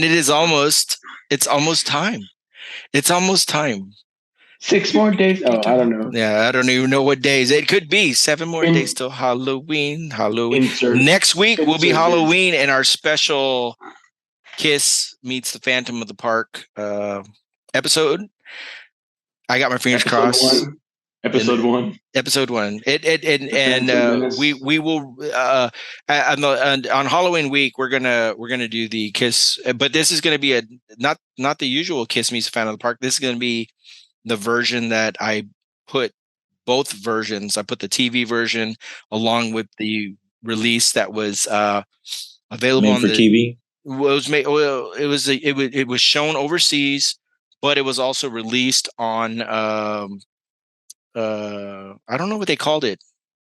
And it's almost time. It's almost time. 6 more days. Oh, I don't know. Yeah, I don't even know what days. It could be 7 more days till Halloween. Next week will be Halloween, and our special Kiss Meets the Phantom of the Park episode. I got my fingers crossed. Episode one. We will on Halloween week we're gonna do the Kiss, but this is gonna be not the usual Kiss Meets the Phantom of the Park. This is gonna be the version that I put both versions. I put the TV version along with the release that was available on the TV. It was shown overseas, but it was also released on I don't know what they called it.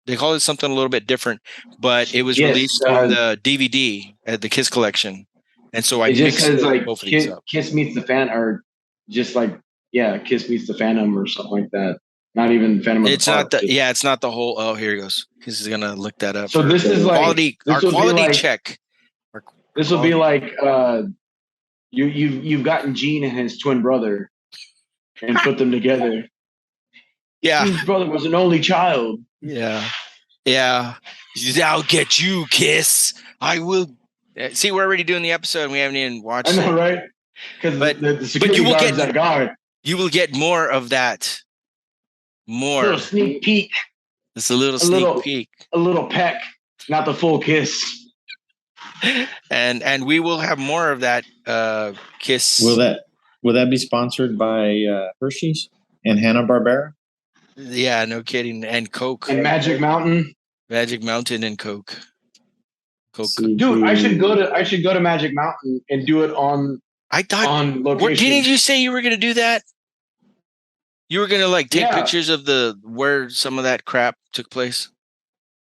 They called it something a little bit different, but it was released on the DVD at the Kiss collection. And so I just says like both of these up. Kiss Meets the Phantom, or just like Kiss Meets the Phantom or something like that. Not even Phantom of the Park. It's not the whole. Oh, here he goes. He's gonna look that up. So this is quality. Our quality check. This will be like you've gotten Gene and his twin brother and put them together. Yeah, his brother was an only child. Yeah. I'll get you, Kiss. I will. See, we're already doing the episode. And we haven't even watched. I know, right? Because the security guards that guard. You will get more of that. More. A little sneak peek. It's a little sneak peek. A little peck, not the full kiss. And we will have more of that Kiss. Will that be sponsored by Hershey's and Hanna-Barbera? Yeah, no kidding. And Coke. And Magic Mountain. Magic Mountain and Coke. Dude, I should go to Magic Mountain and do it on location. Didn't you say you were going to do that? You were going to take pictures of where some of that crap took place?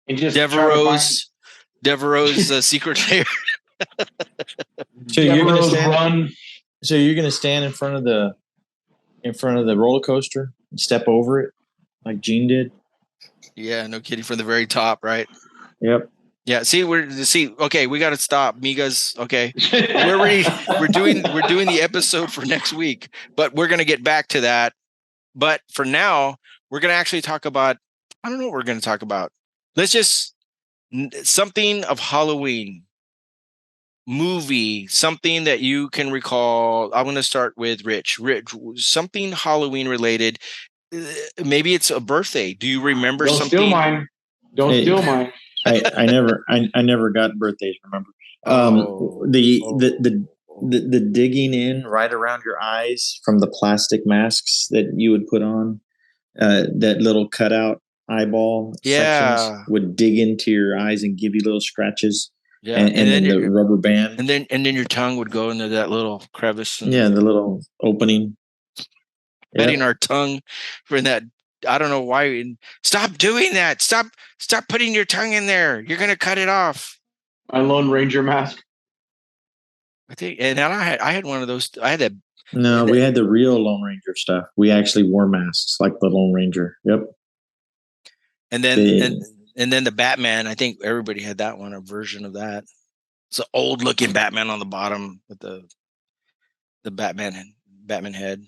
And just Devereaux's secret lair. So you're going to stand in front of the roller coaster and step over it like Gene did? Yeah, no kidding, from the very top, right? Yep. Yeah, okay, we got to stop. Migas, okay. We're doing the episode for next week, but we're going to get back to that. But for now, we're going to actually talk about, I don't know what we're going to talk about. Let's just, something of Halloween movie, something that you can recall. I'm going to start with Rich, something Halloween related. Maybe it's a birthday. Do you remember something? Don't steal mine. I never got birthdays. Remember, the digging in right around your eyes from the plastic masks that you would put on, that little cutout eyeball sections would dig into your eyes and give you little scratches. Yeah, and then the rubber band, and then your tongue would go into that little crevice. The little opening. Putting our tongue for that. I don't know why. Stop doing that. Stop putting your tongue in there. You're going to cut it off. My Lone Ranger mask. I think, and I had one of those. I had that. No, we had the real Lone Ranger stuff. We actually wore masks like the Lone Ranger. Yep. And then the Batman. I think everybody had that one, a version of that. It's an old looking Batman on the bottom with the Batman head.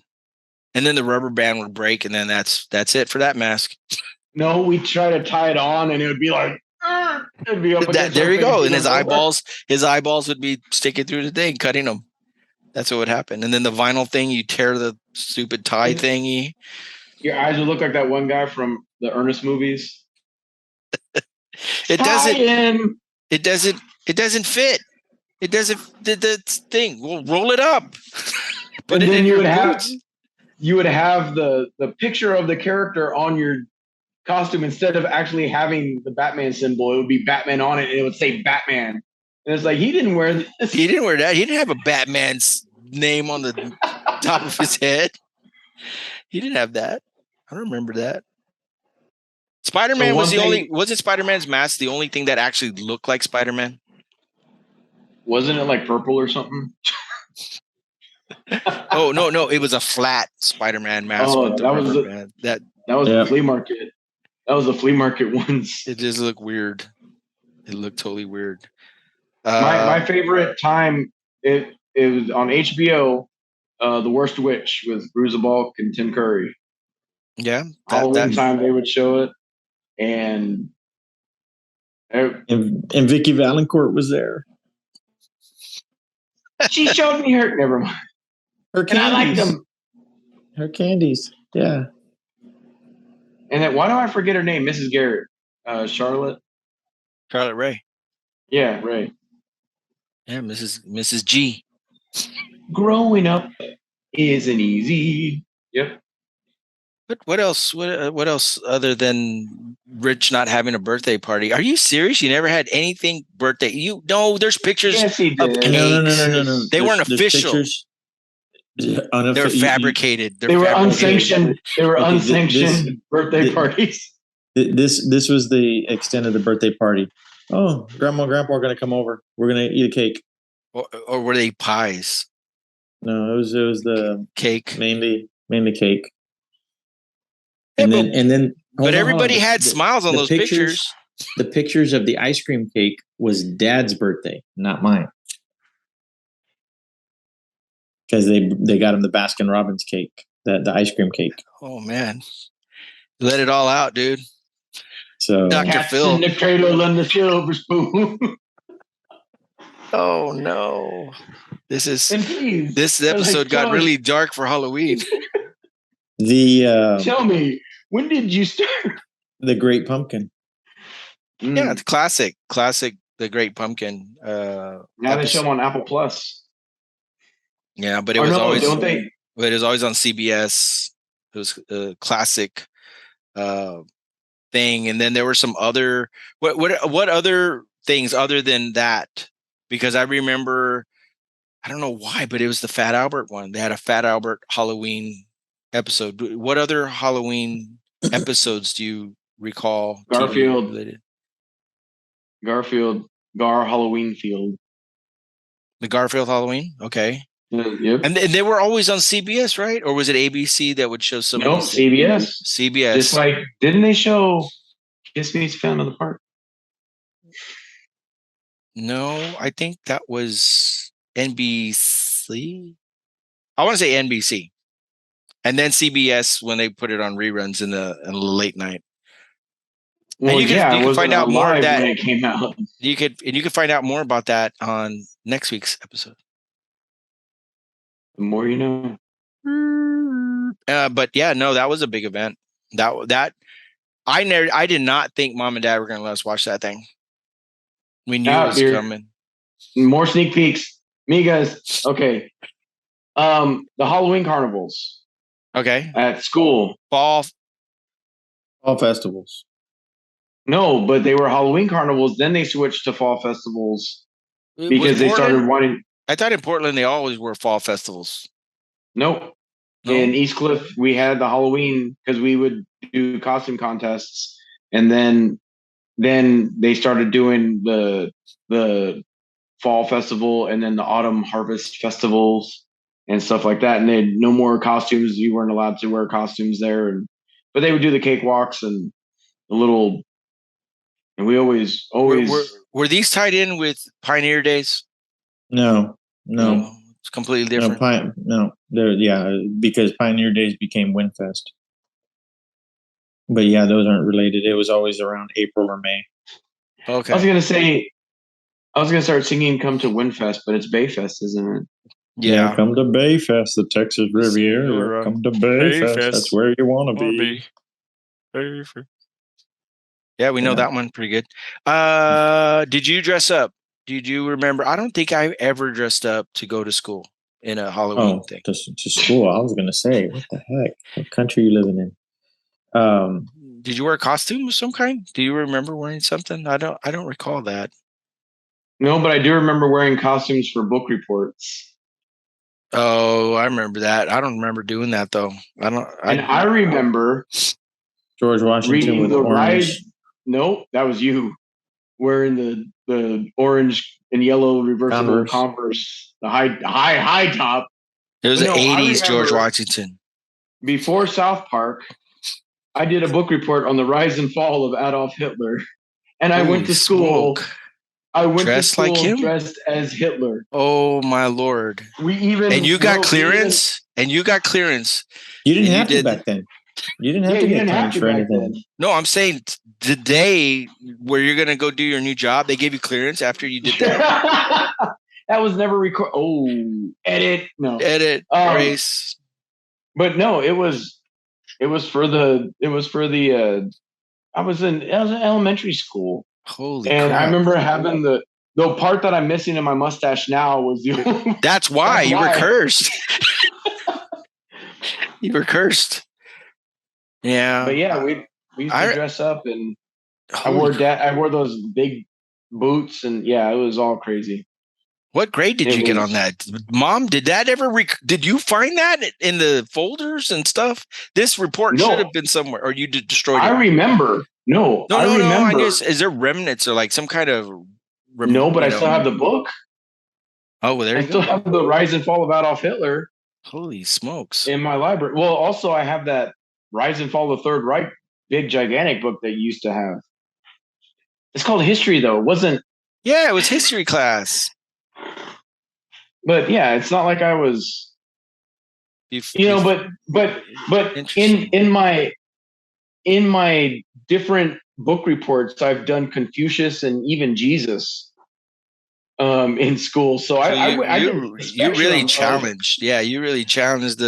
And then the rubber band would break, and then that's it for that mask. No, we try to tie it on, and it would be like, it'd be up there you go. And his eyeballs would be sticking through the thing, cutting them. That's what would happen. And then the vinyl thing, you tear the stupid tie thingy. Your eyes would look like that one guy from the Ernest movies. It doesn't fit. It doesn't. The thing. We'll roll it up. But then you would have the picture of the character on your costume instead of actually having the Batman symbol. It would be Batman on it, and it would say Batman. And it's like, he didn't wear this. He didn't wear that. He didn't have a Batman's name on the top of his head. He didn't have that. I don't remember that. Spider-Man wasn't Spider-Man's mask the only thing that actually looked like Spider-Man? Wasn't it like purple or something? Oh no! It was a flat Spider-Man mask. Oh, that was the flea market. That was the flea market ones. It just looked weird. It looked totally weird. My favorite time, it it was on HBO. The Worst Witch with Bruiser Bulk and Tim Curry. Yeah, Halloween time they would show it, and Vicky Valancourt was there. She showed me her. Never mind. Her candies. And I liked them. Her candies. Yeah. And then why do I forget her name? Mrs. Garrett. Charlotte Ray. Yeah, Ray. Yeah, Mrs. G. Growing up isn't easy. Yep. But what else? What else other than Rich not having a birthday party? Are you serious? You never had anything birthday? There's pictures yes, he did. of cakes. No. They weren't official. They were fabricated. They were unsanctioned. They were unsanctioned birthday parties. This was the extent of the birthday party. Oh, grandma and grandpa are going to come over. We're going to eat a cake. Or were they pies? No, it was the cake. Mainly cake. And then but everybody had smiles on those pictures. The pictures of the ice cream cake was Dad's birthday, not mine. Because they got him the Baskin Robbins cake, the ice cream cake. Oh man, let it all out, dude. So Dr. Phil in the cradle and the silver spoon. Oh no, this episode got really dark for Halloween. Tell me, when did you start? The Great Pumpkin. Yeah, it's classic. The Great Pumpkin. Now they show them on Apple Plus. Yeah, but it was always on CBS. It was a classic thing, and then there were some other what other things other than that? Because I remember, I don't know why, but it was the Fat Albert one. They had a Fat Albert Halloween episode. What other Halloween episodes do you recall? Garfield, Gar Halloween Field. The Garfield Halloween? Okay. Yep. And they were always on CBS, right? Or was it ABC that would show some? No, CBS. CBS. Just like, didn't they show Kiss Me's Phantom of the Park? No, I think that was NBC. I want to say NBC. And then CBS when they put it on reruns in the late night. Well, and you can find out more of that when it came out. You could find out more about that on next week's episode. The more you know. But yeah, no, that was a big event. That I did not think Mom and Dad were going to let us watch that thing. We knew it was coming. More sneak peeks. Migas. Okay. The Halloween carnivals. Okay. At school. Fall festivals. No, but they were Halloween carnivals. Then they switched to fall festivals because they started wanting. I thought in Portland they always were fall festivals. Nope. In East Cliff, we had the Halloween because we would do costume contests, and then they started doing the fall festival and then the autumn harvest festivals and stuff like that. And they had no more costumes. You weren't allowed to wear costumes there, but they would do the cakewalks and the little. And we always were these tied in with Pioneer Days? No. It's completely different. Because Pioneer Days became Winfest. But yeah, those aren't related. It was always around April or May. Okay. I was gonna start singing "Come to Winfest," but it's Bayfest, isn't it? Yeah, come to Bayfest, the Texas Riviera. Come to Bayfest. That's where you want to be. Bayfest. Yeah, we know that one pretty good. Did you dress up? Did you remember? I don't think I ever dressed up to go to school in a Halloween thing. To school? I was going to say, what the heck? What country are you living in? Did you wear a costume of some kind? Do you remember wearing something? I don't recall that. No, but I do remember wearing costumes for book reports. Oh, I remember that. I don't remember doing that though. I remember George Washington with the orange. Nope, that was you wearing the orange and yellow reversible Converse, the high top. It was the 80s George Washington. Before South Park, I did a book report on the rise and fall of Adolf Hitler, and I went to school. I went to school dressed as Hitler. Oh my Lord! You got clearance. You didn't have to back then. You didn't have to get clearance for anything. No, I'm saying the day where you're gonna go do your new job, they gave you clearance after you did that. That was never recorded. Oh, edit. No. Edit. Race. But no, it was for the I was in elementary school. Holy and crap. I remember having the part that I'm missing in my mustache now was the That's why you were cursed. You were cursed. Yeah. But yeah, we used to dress up, and I wore those big boots, and yeah, it was all crazy. What grade did you get on that? Mom, did that ever did you find that in the folders and stuff? This report should have been somewhere, or you destroyed it. I remember. No. I guess, is there remnants or like some kind of no, but I still have the book. Oh, well, there you go. I still have the Rise and Fall of Adolf Hitler. Holy smokes. In my library. Well, also I have that Rise and Fall of the Third Reich big gigantic book that you used to have. It's called History though. It wasn't. Yeah, it was history class. But yeah, it's not like I was, but in my different book reports, I've done Confucius and even Jesus in school. So you really challenged. Yeah, you really challenged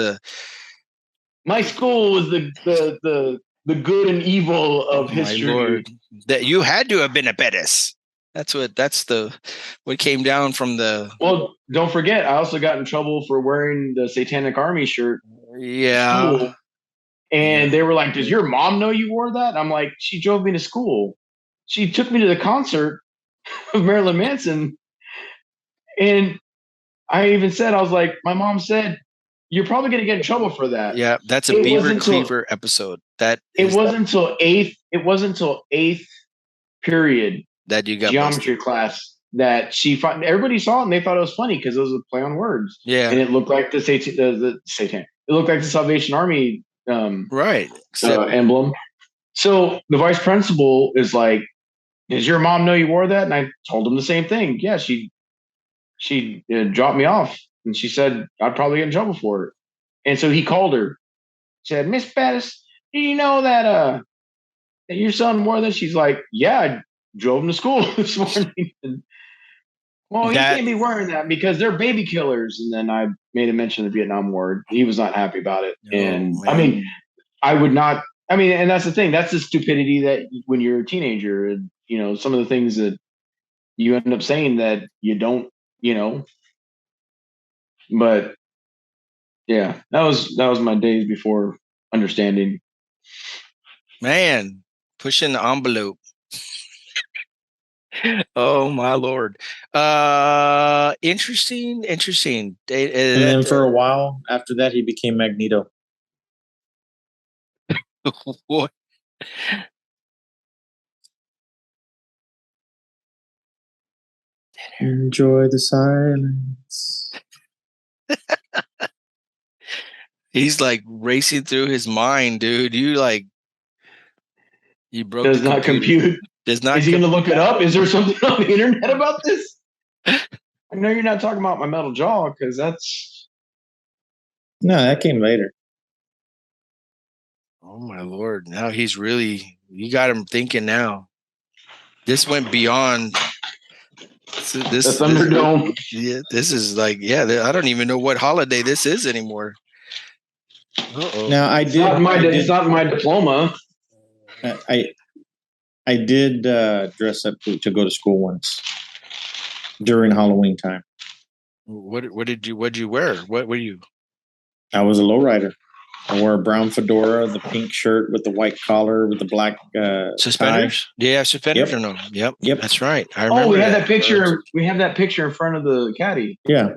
my school was the good and evil of history. My Lord. That you had to have been a Bettis. What came down from the. Well, don't forget, I also got in trouble for wearing the Satanic Army shirt. Yeah. And they were like, "Does your mom know you wore that?" I'm like, "She drove me to school. She took me to the concert of Marilyn Manson." And I even said, I was like, my mom said, "You're probably going to get in trouble for that." Yeah, that's a Beaver Cleaver episode. It wasn't until eighth period that you got geometry class that everybody saw it and they thought it was funny because it was a play on words. Yeah, and it looked like the Satan. It looked like the Salvation Army, right? Emblem. So the vice principal is like, "Does your mom know you wore that?" And I told him the same thing. Yeah, she dropped me off, and she said I'd probably get in trouble for it. And so he called her. He said, "Miss Bettis, do you know that your son wore this?" She's like, "Yeah, I drove him to school this morning." Well, he can't be wearing that because they're baby killers. And then I made a mention of the Vietnam War. He was not happy about it. Man. I mean, I would not. I mean, and that's the thing. That's the stupidity that when you're a teenager, and some of the things that you end up saying that you don't, But yeah, that was my days before understanding. Man, pushing the envelope. Oh my Lord. Interesting. And then for a while after that, he became Magneto. What? Enjoy the silence. He's like racing through his mind, dude. You broke. Does not compute. Does not. Is he going to look it up? Is there something on the internet about this? I know you're not talking about my metal jaw because that's. No, that came later. Oh my Lord! Now you got him thinking. Now, this went beyond. The Thunderdome. This is like, I don't even know what holiday this is anymore. Uh-oh. Now it's not my diploma. I did dress up to go to school once during Halloween time. What'd you wear? What were you? I was a lowrider. I wore a brown fedora, the pink shirt with the white collar with the black suspenders. Tie. Yeah, suspenders or no? Yep. That's right. I remember. We had that picture. We have that picture in front of the caddy. Yeah,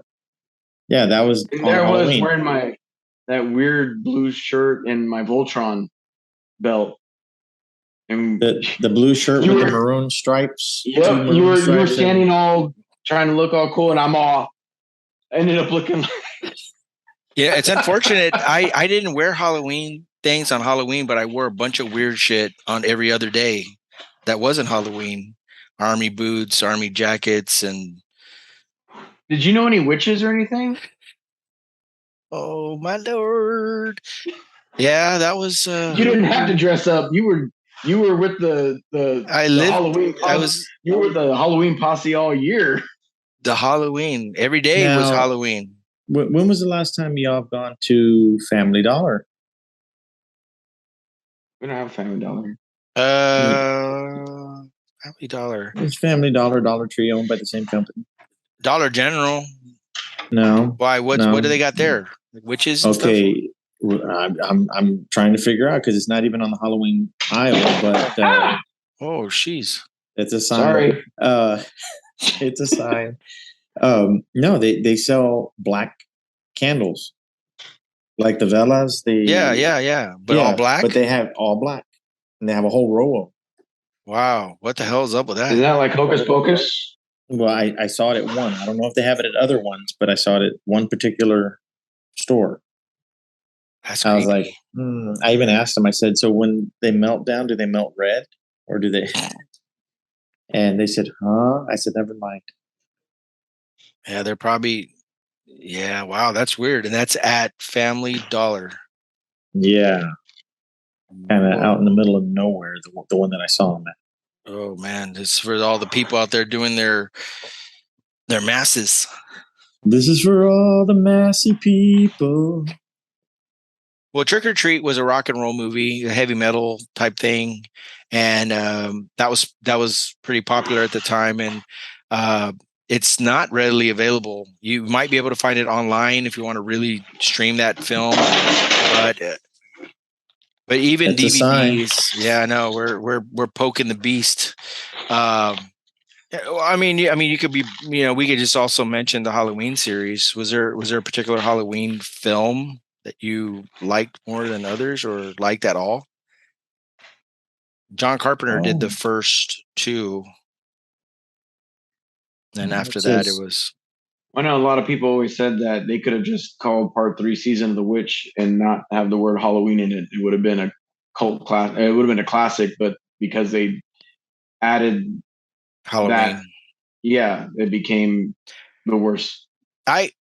that was. And there I was wearing that weird blue shirt and my Voltron belt. And the blue shirt with the maroon stripes. Yep, you were standing all trying to look all cool, and I ended up looking like. Yeah, it's unfortunate. I didn't wear Halloween things on Halloween, but I wore a bunch of weird shit on every other day that wasn't Halloween. army boots, army jackets, and. Did you know any witches or anything? Oh my lord! Yeah, that was. You didn't have to dress up. You were with the Halloween. You were with the Halloween posse all year. The Halloween every day was Halloween. When was the last time y'all have gone to Family Dollar? We don't have Family Dollar. Family Dollar. It's Family Dollar, Dollar Tree, owned by the same company. Dollar General. No. Why? What do they got there? Like witches and okay. Stuff? I'm trying to figure out because it's not even on the Halloween aisle. But oh, jeez. It's a sign. Sorry. It's a sign. No, they sell black candles, like the velas. But all black. But they have all black, and they have a whole row of them. Wow, what the hell's up with that? Isn't that like Hocus Pocus? Well, I saw it at one. I don't know if they have it at other ones, but I saw it at one particular store. That's I was like, I even asked them. I said, "So when they melt down, do they melt red, or do they?" And they said, "Huh?" I said, "Never mind." Yeah, they're probably. Yeah, wow, that's weird, and that's at Family Dollar. Yeah, kind of out in the middle of nowhere. The one that I saw them at. Oh man, this is for all the people out there doing their masses. This is for all the massy people. Well, Trick or Treat was a rock and roll movie, a heavy metal type thing, and that was pretty popular at the time. And it's not readily available. You might be able to find it online if you want to really stream that film, but even That's DVDs, yeah, no, we're poking the beast. I mean, you could be, we could just also mention the Halloween series. Was there a particular Halloween film that you liked more than others, or liked at all? John Carpenter did the first two. And after that, it was. I know a lot of people always said that they could have just called Part 3 Season of the Witch and not have the word Halloween in it. It would have been a cult class. It would have been a classic, but because they added Halloween, it became the worst. I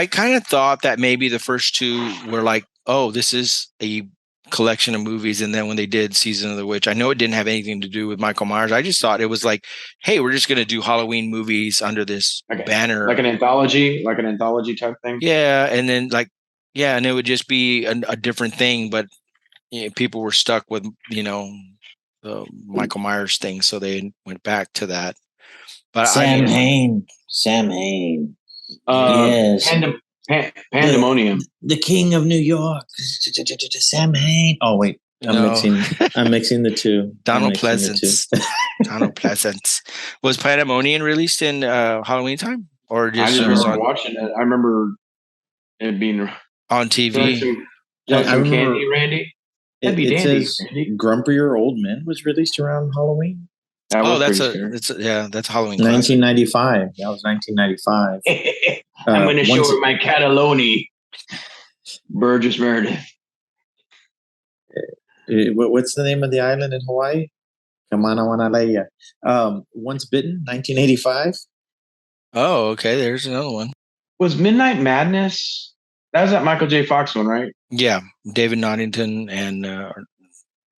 kind of thought that maybe the first two were like, oh, this is a collection of movies, and then when they did Season of the Witch, I know it didn't have anything to do with Michael Myers. I just thought it was like, hey, we're just going to do Halloween movies under this banner, like an anthology type thing. Yeah, and then and it would just be a different thing, but people were stuck with the Michael Myers thing, so they went back to that. But Sam Hain. Yes. Pandemonium. The King of New York. Sam Hain. Oh wait, I'm mixing the two. Donald Pleasance. Donald Pleasance. Was Pandemonium released in Halloween time, or just? I remember watching it. I remember it being on TV. I remember, candy, Randy. It says Grumpier Old Men was released around Halloween. That's Halloween. 1995. That was 1995. I'm going to show her my Cataloni. Burgess Meredith. What's the name of the island in Hawaii? Kamanawanalea. Once Bitten, 1985. Oh, okay. There's another one. Was Midnight Madness? That was that Michael J. Fox one, right? Yeah, David Noddington and.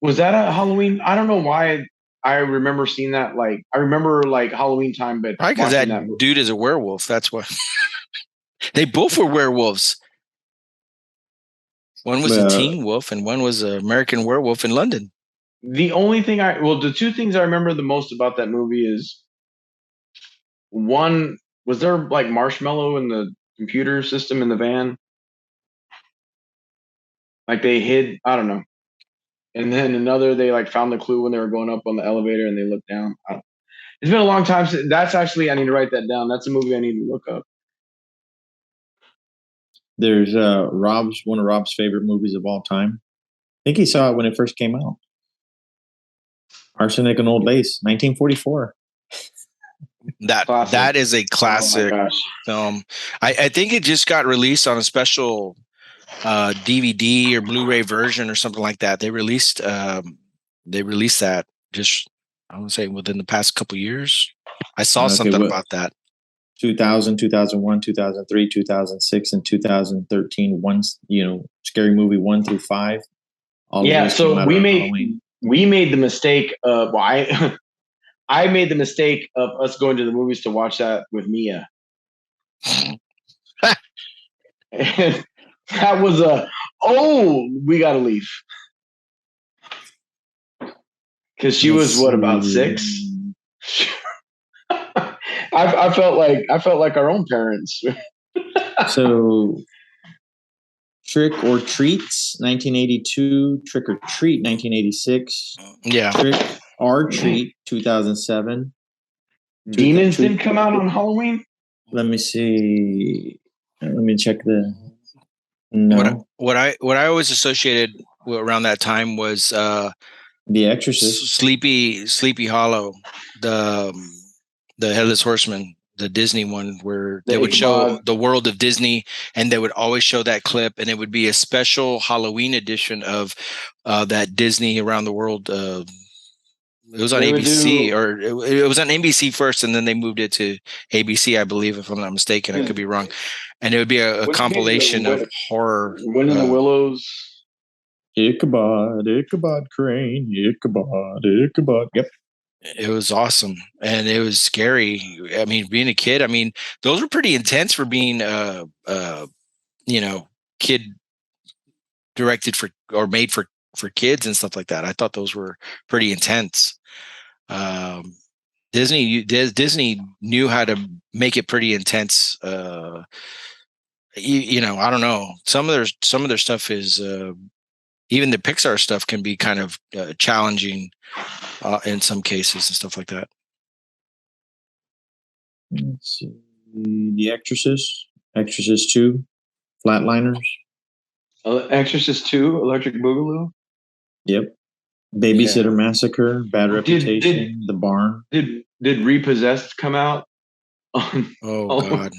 Was that a Halloween? I don't know why. I remember seeing that. I remember Halloween time, but probably because that dude is a werewolf. That's what. They both were werewolves. One was a teen wolf, and one was an American werewolf in London. The only thing the two things I remember the most about that movie is one, was there marshmallow in the computer system in the van? They hid, I don't know. And then another, they found the clue when they were going up on the elevator and they looked down. It's been a long time since. That's actually, I need to write that down. That's a movie I need to look up. There's one of Rob's favorite movies of all time. I think he saw it when it first came out. Arsenic and Old Lace, 1944. That is a classic film. I think it just got released on a special DVD or Blu-ray version or something like that. They released that just I would say within the past couple years. I saw something about that. 2000, 2001, 2003, 2006, and 2013. Scary Movie 1 through 5. So we made the mistake of I made the mistake of us going to the movies to watch that with Mia. And that was we gotta leave. Because she was about 6? I felt like our own parents. So Trick or Treats, 1982. Trick or Treat, 1986. Yeah. Trick or Treat, 2007. Demons didn't come out on Halloween? Let me see. Let me check the. No. What I always associated around that time was The Exorcist, Sleepy Hollow, the Headless Horseman, the Disney one, where they would show the world of Disney, and they would always show that clip, and it would be a special Halloween edition of that Disney Around the World. It was on ABC, or it was on NBC first, and then they moved it to ABC, I believe, if I'm not mistaken. I could be wrong. And it would be a compilation of horror. Wind in the Willows. Ichabod Crane, Ichabod. Yep. It was awesome, and it was scary. I mean, being a kid, those were pretty intense for being kid directed for or made for kids and stuff like that. I thought those were pretty intense. Disney knew how to make it pretty intense. I don't know. Some of their stuff is even the Pixar stuff can be kind of challenging in some cases and stuff like that. Let's see. The Exorcist, Exorcist 2, Flatliners. Exorcist 2, Electric Boogaloo. Yep. Babysitter Massacre, Bad Reputation, The Barn. Did Repossessed come out? God.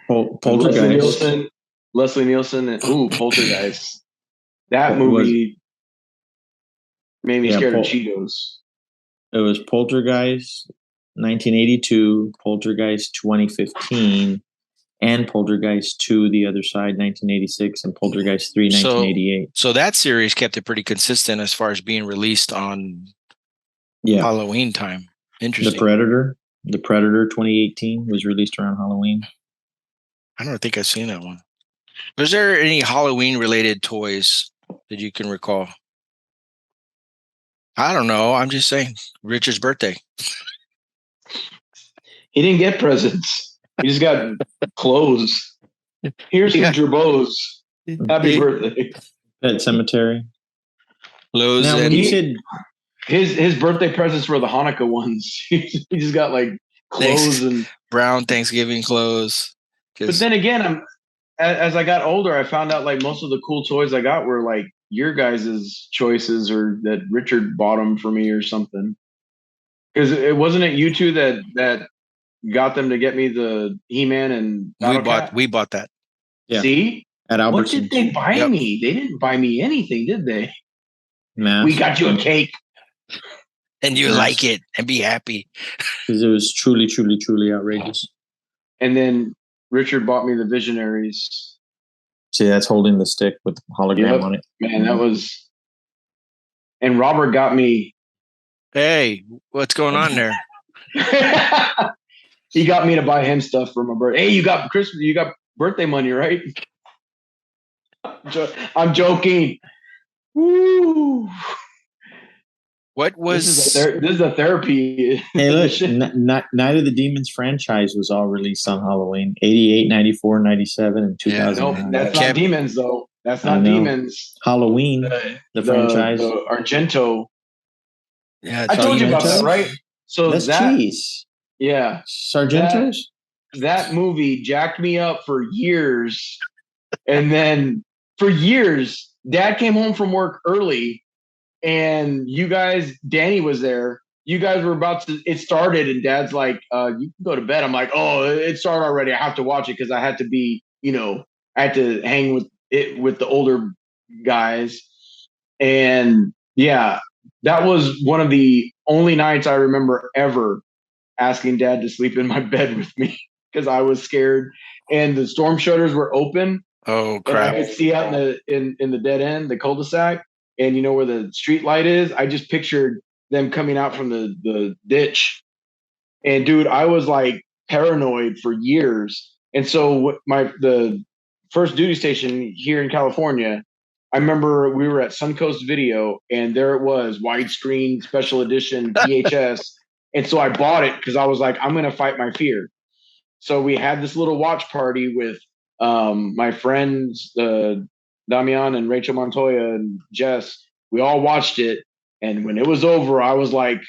Poltergeist. Leslie Nielsen and Poltergeist. That movie made me scared of Cheetos. It was Poltergeist 1982, Poltergeist 2015, and Poltergeist 2, The Other Side, 1986, and Poltergeist 3, 1988. So that series kept it pretty consistent as far as being released on Halloween time. Interesting. The Predator 2018 was released around Halloween. I don't think I've seen that one. Was there any Halloween-related toys that you can recall? I don't know. I'm just saying. Richard's birthday. He didn't get presents. He just got clothes. Here's some Gerbots. Happy birthday. Pet Cemetery. Clothes. Now, when you said his birthday presents were the Hanukkah ones. He just got like clothes and brown Thanksgiving clothes. But then again, as I got older, I found out like most of the cool toys I got were like your guys' choices, or that Richard bought them for me or something. Because it wasn't you two that got them to get me the He-Man and we bought that. Yeah. See? At Albertsons. What did they buy me? They didn't buy me anything, did they? Nah. We got you a cake. And you like it and be happy. Because it was truly, truly, truly outrageous. And then Richard bought me the Visionaries. See, that's holding the stick with the hologram on it. Man, that was... And Robert got me... Hey, what's going on there? He got me to buy him stuff for my birthday. Hey, you got birthday money, right? I'm joking. Woo! What was this is a therapy? Hey, look, Night of the Demons franchise was all released on Halloween. 88, 94, 97, and 2000. No, that's not Demons, though. That's not Demons. Halloween, the franchise. The Argento. Yeah, I told you about that, right? So that's cheese. Yeah. Sargentos? That movie jacked me up for years. And then for years, Dad came home from work early, and Danny was there. You guys were it started, and Dad's like, you can go to bed. I'm like, oh, it started already. I have to watch it because I had to be, I had to hang with the older guys. And yeah, that was one of the only nights I remember ever asking Dad to sleep in my bed with me because I was scared. And the storm shutters were open. Oh And I crap! could see out in the dead end, the cul-de-sac, and you know where the street light is. I just pictured them coming out from the ditch. And dude, I was like paranoid for years. And so the first duty station here in California, I remember we were at Suncoast Video, and there it was, widescreen special edition VHS. And so I bought it because I was like, I'm gonna fight my fear. So we had this little watch party with my friends, Damian and Rachel Montoya and Jess. We all watched it, and when it was over, I was like,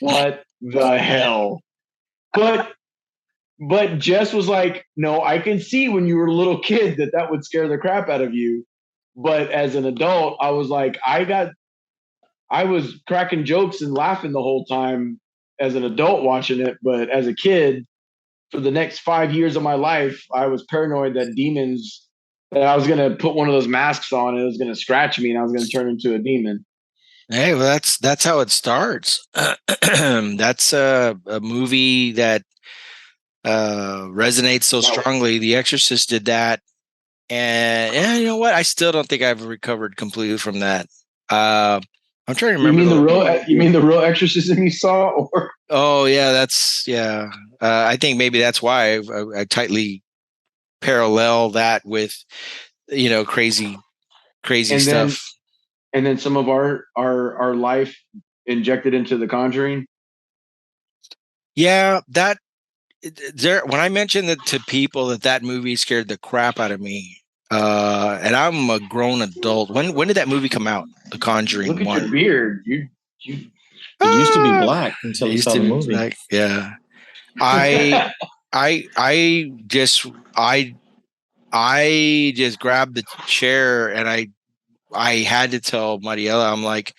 "What the hell?" But Jess was like, "No, I can see when you were a little kid that would scare the crap out of you." But as an adult, I was like, I was cracking jokes and laughing the whole time as an adult watching it, but as a kid, for the next 5 years of my life, I was paranoid that I was going to put one of those masks on and it was going to scratch me and I was going to turn into a demon. Hey, well, that's how it starts. That's a movie that resonates so strongly. The Exorcist did that, and yeah, you know what? I still don't think I've recovered completely from that. I'm trying to remember. You mean the real exorcism you saw? Or oh yeah, yeah. I think maybe that's why I tightly parallel that with crazy and stuff. And then some of our life injected into the Conjuring. Yeah, when I mentioned that to people that movie scared the crap out of me, and I'm a grown adult. When did that movie come out? The Conjuring. Look at your beard. You It used to be black until you saw the movie. Black. Yeah. I just grabbed the chair and I had to tell Mariela, I'm like,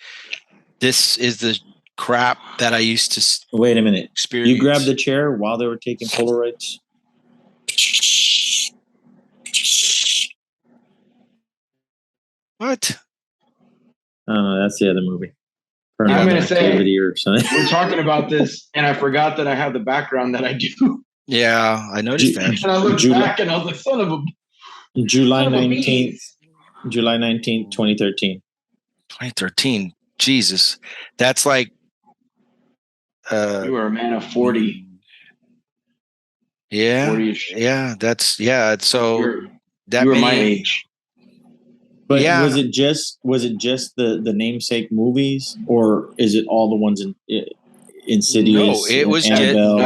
this is the crap that I used to wait a minute experience. You grabbed the chair while they were taking Polaroids? What? Oh, that's the other movie. I'm going to say, or something. We're talking about this, and I forgot that I have the background that I do. Yeah, I noticed that. And I looked back, and I was like, son of a... July 19th, 2013. 2013. Jesus. That's like... you were a man of 40. Yeah. 40-ish. Yeah, that's... Yeah, so... You were my age. But yeah. was it just the namesake movies, or is it all the ones in Insidious? No, it was Annabelle,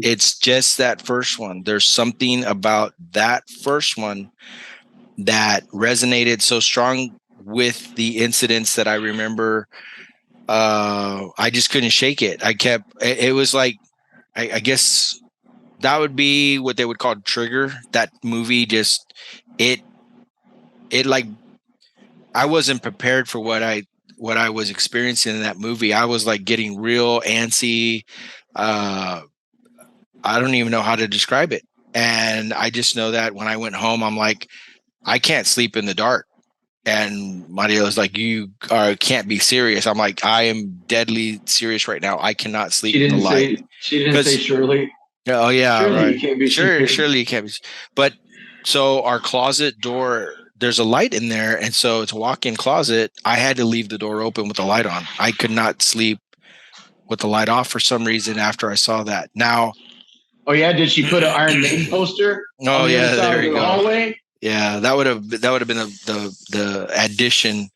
it's just that first one. There's something about that first one that resonated so strong with the incidents that I remember. I just couldn't shake it. It was like, I guess that would be what they would call trigger. That movie just, it like, I wasn't prepared for what I was experiencing in that movie. I was like getting real antsy. I don't even know how to describe it. And I just know that when I went home, I'm like, I can't sleep in the dark. And Maria was like, you can't be serious. I'm like, I am deadly serious right now. I cannot sleep in the light. She didn't say Shirley. Oh yeah, surely right. You can't be serious. Surely you can't be. But so our closet door, there's a light in there, and so it's a walk-in closet. I had to leave the door open with the light on. I could not sleep with the light off for some reason after I saw that. Now, oh yeah, did she put an Iron Maiden poster? Oh yeah, there you go. Hallway? Yeah, that would have been the addition.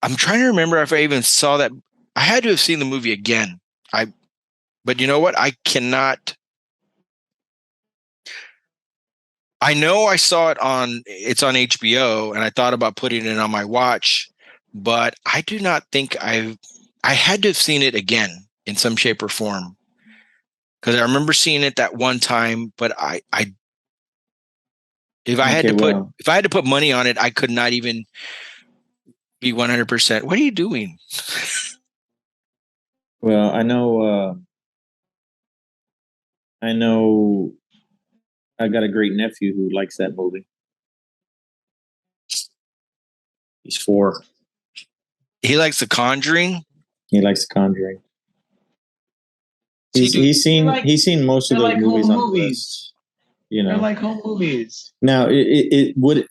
I'm trying to remember if I even saw that. I had to have seen the movie again. But you know what? I cannot. I know I saw it it's on HBO, and I thought about putting it on my watch, but I do not think I had to have seen it again in some shape or form, because I remember seeing it that one time, but if I had to put money on it, I could not even be 100%. What are you doing? Well, I know I got a great nephew who likes that movie. He's 4. He likes The Conjuring. He likes The Conjuring. He's seen most of those movies on the list. You know, they're like home movies. Now, it would.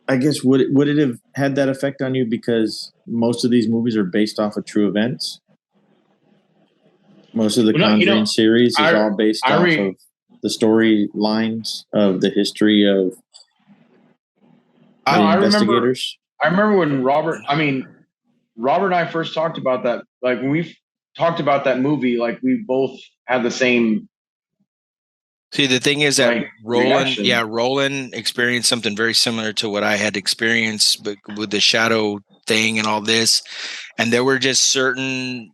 I guess would it have had that effect on you because most of these movies are based off of true events? Most of the Conjuring series is all based off of the storylines of the history of the investigators. I remember when Robert and I first talked about that. Like when we talked about that movie, like we both had the same. See, the thing is that Roland experienced something very similar to what I had experienced, but with the shadow thing and all this. And there were just certain,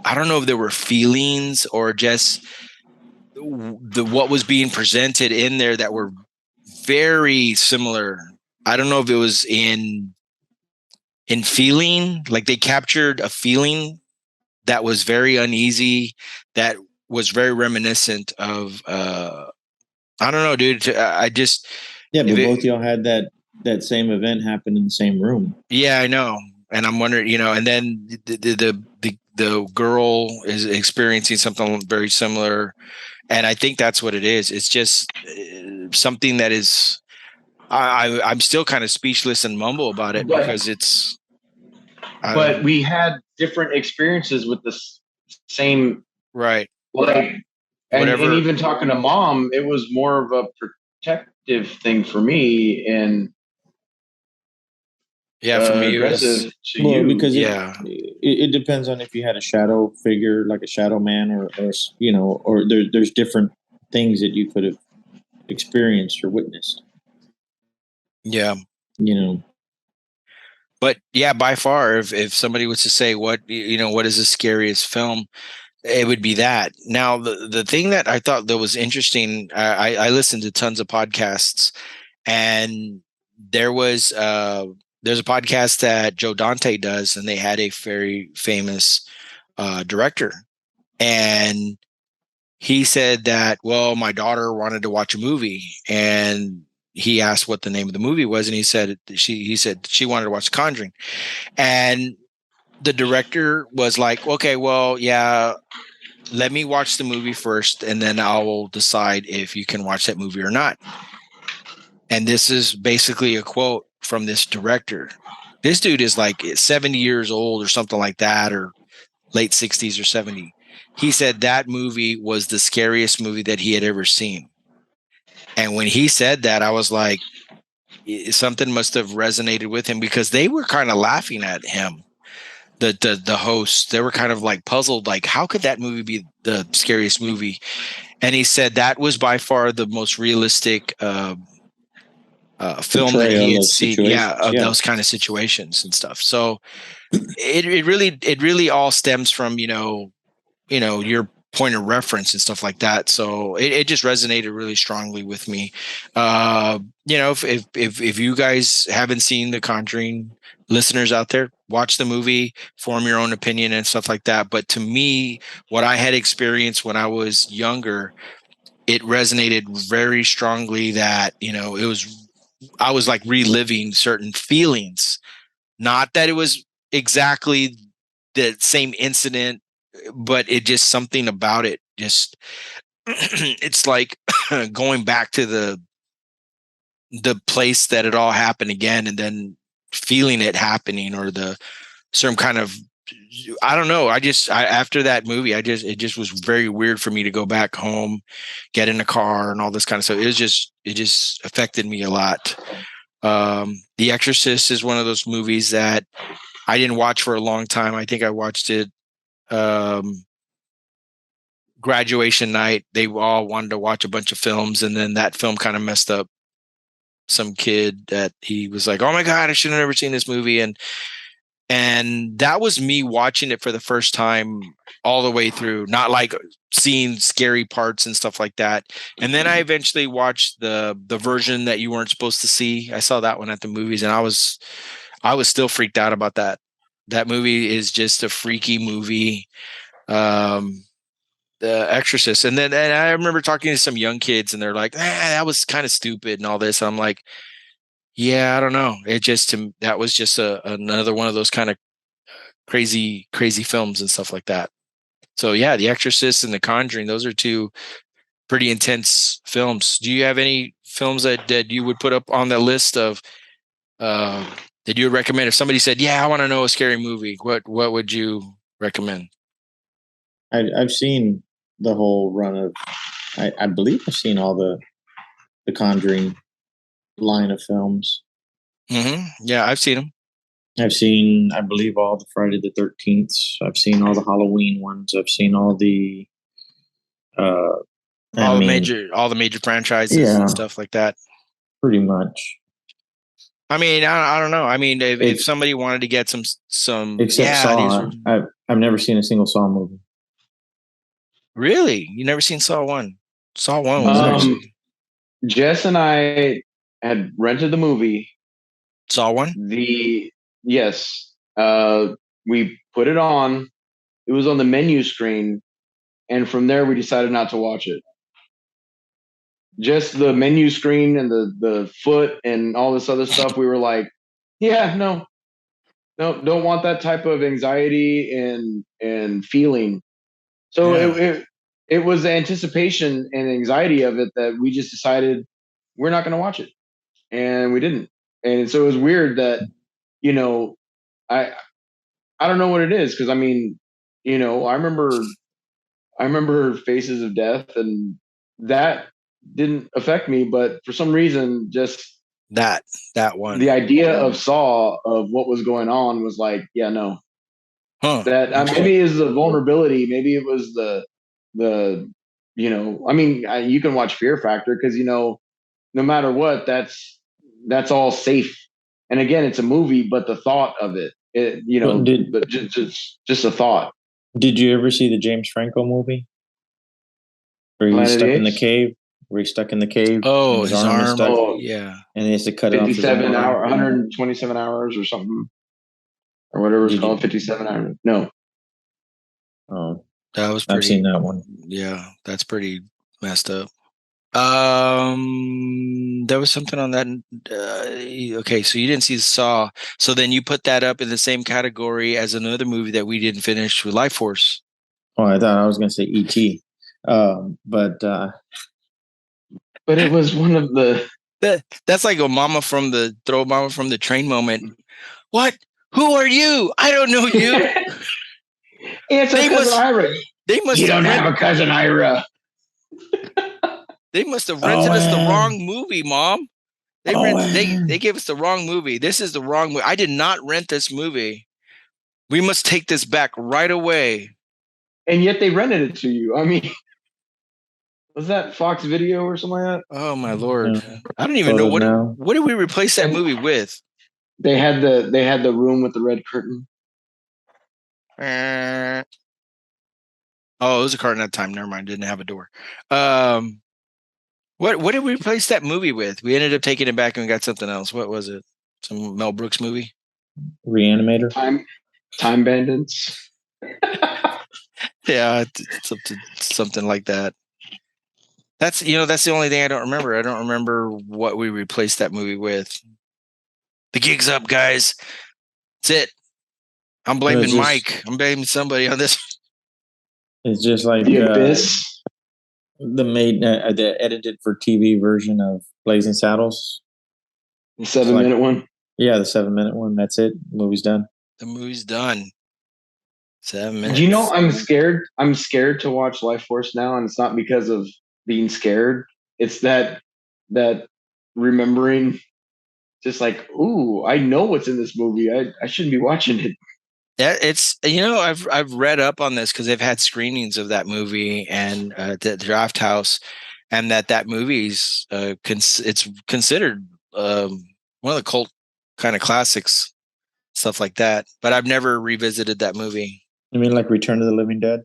I don't know if there were feelings or just what was being presented in there that were very similar. I don't know if it was in feeling, like they captured a feeling that was very uneasy, that was very reminiscent of I don't know, dude. I just but both y'all had that same event happen in the same room. Yeah, I know, and I'm wondering, and then the girl is experiencing something very similar, and I think that's what it is. It's just something that is. I'm still kind of speechless and mumble about it because it's. But we had different experiences with the same. Right. Like, and even talking to Mom, it was more of a protective thing for me, and for me, aggressive to you. Because it depends on if you had a shadow figure, like a shadow man, or there's different things that you could have experienced or witnessed. Yeah. But yeah, by far, if somebody was to say what is the scariest film, it would be that. Now, the thing that I thought that was interesting, I listened to tons of podcasts, and there's a podcast that Joe Dante does, and they had a very famous director, and he said that, well, my daughter wanted to watch a movie, and he asked what the name of the movie was, and he said she wanted to watch Conjuring, and the director was like, okay, well, yeah, let me watch the movie first, and then I will decide if you can watch that movie or not. And this is basically a quote from this director. This dude is like 70 years old or something like that, or late 60s or 70. He said that movie was the scariest movie that he had ever seen. And when he said that, I was like, something must have resonated with him, because they were kind of laughing at him. The hosts, they were kind of like puzzled, like, how could that movie be the scariest movie? And he said that was by far the most realistic film that he had seen, those kind of situations and stuff. So it really all stems from your point of reference and stuff like that. So it just resonated really strongly with me. If you guys haven't seen The Conjuring, listeners out there, watch the movie, form your own opinion and stuff like that. But to me, what I had experienced when I was younger, it resonated very strongly that, I was like reliving certain feelings. Not that it was exactly the same incident, but it just something about it. Just it's like going back to the place that it all happened again, and then feeling it happening, or the certain kind of, I don't know. After that movie, it just was very weird for me to go back home, get in a car and all this kind of stuff. It just affected me a lot. The Exorcist is one of those movies that I didn't watch for a long time. I think I watched it graduation night. They all wanted to watch a bunch of films, and then that film kind of messed up some kid that he was like, oh my God, I should have never seen this movie. And that was me watching it for the first time all the way through, not like seeing scary parts and stuff like that. And then I eventually watched the version that you weren't supposed to see. I saw that one at the movies, and I was still freaked out about that. That movie is just a freaky movie. The Exorcist. And I remember talking to some young kids, and they're like, that was kind of stupid and all this. And I'm like, yeah, I don't know. It just, that was just another one of those kind of crazy films and stuff like that. So yeah, The Exorcist and The Conjuring, those are two pretty intense films. Do you have any films that you would put up on the list of that you would recommend? If somebody said, "Yeah, I want to know a scary movie," what would you recommend? I've seen the whole run of. I believe I've seen all the Conjuring line of films. Mm-hmm. Yeah, I've seen them. I've seen, I believe, all the Friday the 13th. I've seen all the Halloween ones. I've seen all the all the major franchises and stuff like that. Pretty much. I mean, I don't know. I mean, if somebody wanted to get some except Saw, I've never seen a single Saw movie. Really? You never seen Saw 1? Saw 1 was actually... Jess and I had rented the movie. Saw 1? Yes. We put it on. It was on the menu screen. And from there, we decided not to watch it. Just the menu screen and the foot and all this other stuff. We were like, yeah, no, don't want that type of anxiety and feeling. So it was the anticipation and anxiety of it that we just decided we're not going to watch it, and we didn't. And so it was weird that, you know, I don't know what it is, because I mean, you know, I remember Faces of Death, and that didn't affect me, but for some reason, just that one, the idea of Saw, of what was going on, was like, yeah, no. That maybe is the vulnerability. Maybe it was the you know, I mean, you can watch Fear Factor, because, you know, no matter what, that's all safe. And again, it's a movie, but the thought of it, you know, but just a thought. Did you ever see the James Franco movie where he was stuck in the cave? Oh, his arm is stuck. Oh, yeah. And he has to cut 57 hours, 127 hours or something, or whatever it's called. 57 hours. No. Oh, that was pretty. I've seen that one. Yeah, that's pretty messed up. There was something on that. Okay, so you didn't see Saw. So then you put that up in the same category as another movie that we didn't finish, with Life Force. Oh, I thought I was going to say E.T. But it was one of the... That's like a mama from the train moment. What? Who are you? I don't know you. It's a cousin Ira. They must. You don't have a cousin Ira. They must have rented us the wrong movie, Mom. They gave us the wrong movie. This is the wrong movie. I did not rent this movie. We must take this back right away. And yet they rented it to you. I mean, was that Fox Video or something like that? Oh my Lord! I don't even know what did we replace that movie with? They had the room with the red curtain. Oh, it was a curtain at the time. Never mind. Didn't have a door. What did we replace that movie with? We ended up taking it back and we got something else. What was it? Some Mel Brooks movie? Reanimator? Time Bandits? Yeah, something like that. That's the only thing I don't remember. I don't remember what we replaced that movie with. The gig's up, guys. That's it. I'm blaming Mike. I'm blaming somebody on this. It's just like The Abyss. The edited for TV version of Blazing Saddles. The 7-minute one? Yeah, the 7-minute one. That's it. The movie's done. 7 minutes. Do you know, I'm scared? I'm scared to watch Life Force now, and it's not because of being scared. It's that remembering, just like, ooh, I know what's in this movie. I shouldn't be watching it. Yeah, it's, I've read up on this because they've had screenings of that movie and the Draft House, and that movie's it's considered one of the cult kind of classics, stuff like that. But I've never revisited that movie. You mean like Return of the Living Dead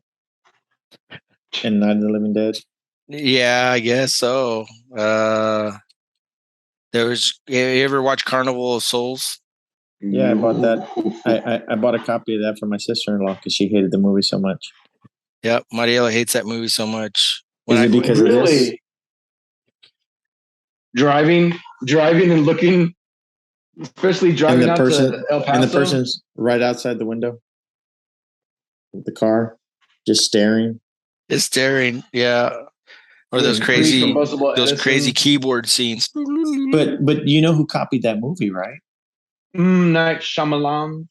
and Night of the Living Dead? Yeah, I guess so. You ever watch Carnival of Souls? Yeah, I bought that. I bought a copy of that for my sister-in-law because she hated the movie so much. Yep, Mariela hates that movie so much. Is it because of this? Driving and looking, especially driving out to El Paso. And the person's right outside the window. the car, just staring. It's staring, yeah. Or those crazy keyboard scenes. But you know who copied that movie, right? Night Shyamalan.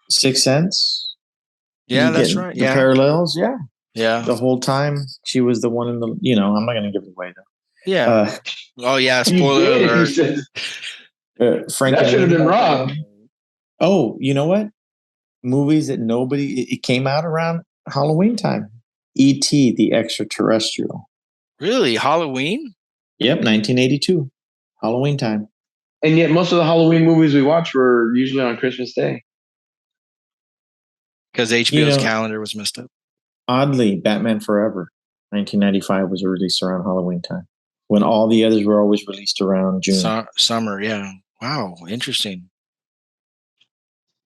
Sixth Sense. Yeah, that's right. The parallels, yeah. Yeah. The whole time she was the one in the. I'm not going to give it away though. Yeah. Oh yeah. Spoiler alert. Frank. That should have been wrong. Oh, you know what? Movies that it came out around Halloween time. E.T. the Extraterrestrial. Really? Halloween? Yep, 1982. Halloween time. And yet most of the Halloween movies we watch were usually on Christmas Day. Because HBO's calendar was messed up. Oddly, Batman Forever, 1995 was released around Halloween time. When all the others were always released around June. Summer, yeah. Wow, interesting.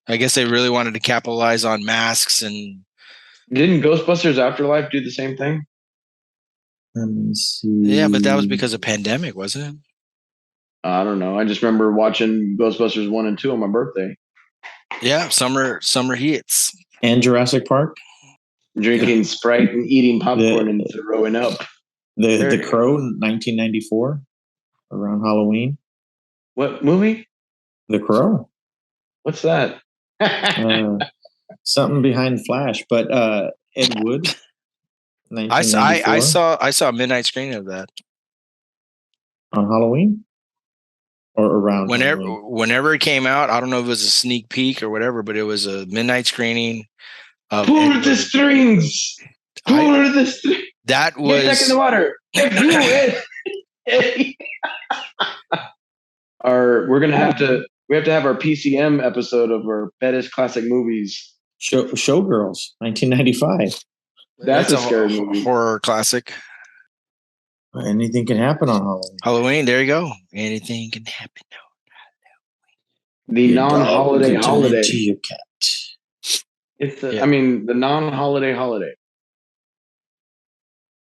I guess they really wanted to capitalize on masks and. Didn't Ghostbusters Afterlife do the same thing? Let me see. Yeah, but that was because of pandemic, wasn't it? I don't know. I just remember watching Ghostbusters 1 and 2 on my birthday. Yeah, summer heats. And Jurassic Park. Drinking Sprite and eating popcorn and throwing up. The Crow, 1994, around Halloween. What movie? The Crow. What's that? Something behind Flash, but Ed Wood. I saw a midnight screening of that on Halloween or around whenever it came out. I don't know if it was a sneak peek or whatever, but it was a midnight screening. Pull the strings. Pull the strings. That was. Get back in the water. We have to have our PCM episode of our Pettis classic movies. Showgirls, 1995. That's a scary movie. Horror classic. Anything can happen on Halloween. Halloween, there you go. Anything can happen on Halloween. The non-holiday holiday. To your cat. It's the non-holiday holiday.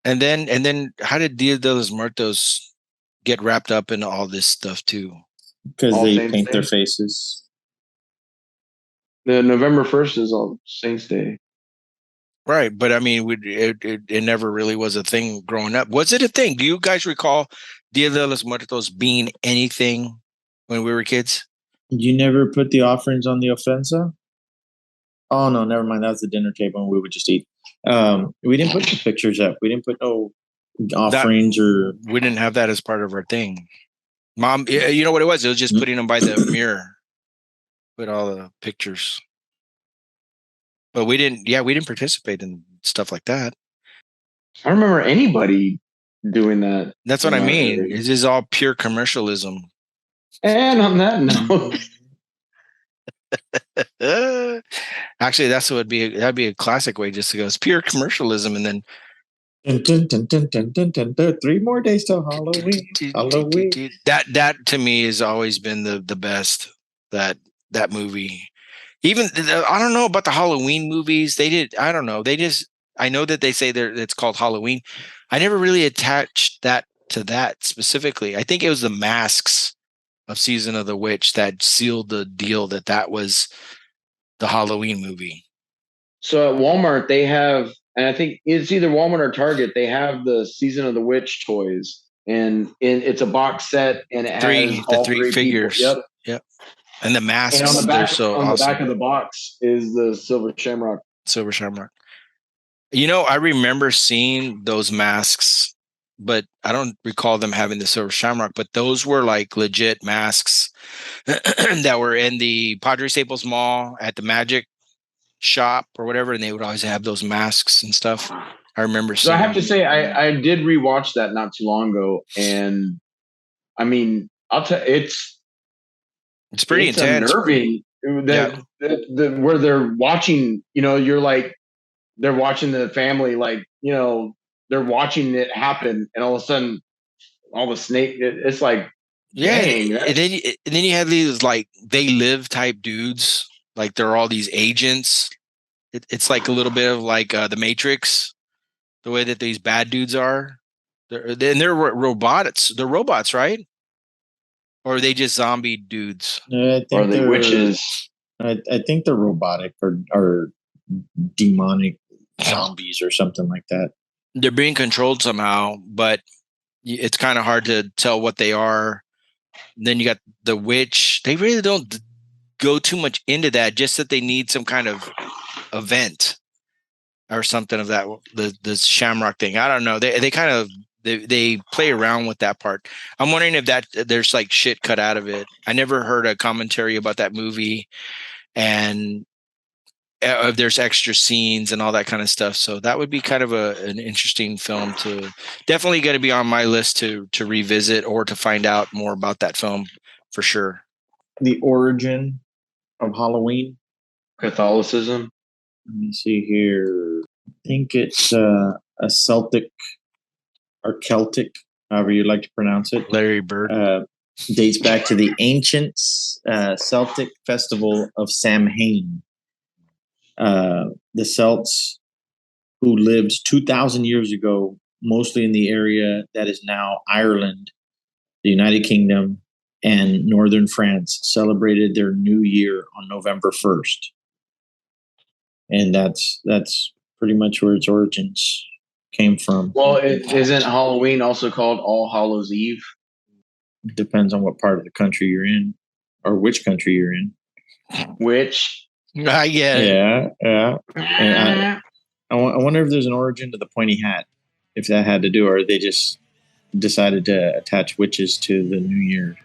And then how did Dia de los Muertos get wrapped up in all this stuff too? Because they paint their faces. The November 1st is All Saints Day. Right, but I mean, it never really was a thing growing up. Was it a thing? Do you guys recall Dia de los Muertos being anything when we were kids? You never put the offerings on the ofensa? Oh, no, never mind. That was the dinner table and we would just eat. We didn't put the pictures up. We didn't put no offerings We didn't have that as part of our thing. Mom, you know what it was? It was just putting them by the mirror with all the pictures. But we didn't participate in stuff like that. I don't remember anybody doing that. That's what I mean. This is all pure commercialism. And on that note, actually, that'd be a classic way just to go. It's pure commercialism, and then 3 more days till Halloween. Halloween. That to me has always been the best. That movie. Even I don't know about the Halloween movies. I don't know. I know that they say it's called Halloween. I never really attached that to that specifically. I think it was the masks of Season of the Witch that sealed the deal that was the Halloween movie. So at Walmart, they have, and I think it's either Walmart or Target, they have the Season of the Witch toys. And it's a box set and it has all three figures. People. Yep. And the masks, and on the back, awesome. The back of the box is the Silver Shamrock. I remember seeing those masks, but I don't recall them having the Silver Shamrock. But those were like legit masks that were in the Padre Staples Mall at the Magic shop or whatever, and they would always have those masks and stuff. I remember. So I have to say, I did rewatch that not too long ago, and I mean, I'll tell it's pretty intense. Unnerving. Where they're watching, you're like, they're watching the family, like, they're watching it happen, and all of a sudden, all the snake. It's like, dang. And then you have these like They Live type dudes, like they're all these agents. It's like a little bit of like the Matrix, the way that these bad dudes are. They're robots. They're robots, right? Or are they just zombie dudes? Or are they witches? I think they're robotic or demonic zombies or something like that. They're being controlled somehow, but it's kind of hard to tell what they are. Then you got the witch. They really don't go too much into that, just that they need some kind of event or something of that, the shamrock thing. I don't know. They kind of they play around with that part. I'm wondering if that there's like shit cut out of it. I never heard a commentary about that movie, and if there's extra scenes and all that kind of stuff. So that would be kind of an interesting film to definitely going to be on my list to revisit or to find out more about that film for sure. The origin of Halloween. Catholicism. Let me see here. I think it's a Celtic or Celtic, however you like to pronounce it. Larry Bird. Dates back to the ancient Celtic festival of Samhain. The Celts, who lived 2,000 years ago, mostly in the area that is now Ireland, the United Kingdom, and northern France, celebrated their new year on November 1st. And that's pretty much where its origins came from. Well, isn't Halloween also called All Hallows Eve? Depends on what part of the country you're in, or which country you're in. Which? I get it. Yeah. And I wonder if there's an origin to the pointy hat, if that had to do, or they just decided to attach witches to the New Year.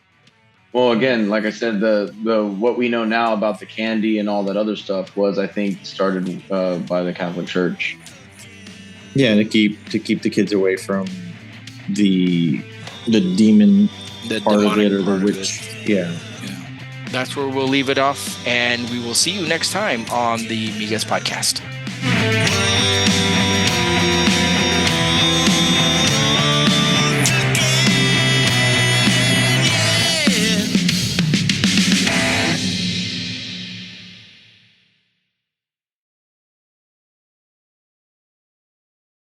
Well, again, like I said, the what we know now about the candy and all that other stuff was, I think, started by the Catholic Church. Yeah, to keep the kids away from the demon part of it, or the witch. Yeah. That's where we'll leave it off, and we will see you next time on the Migas Podcast.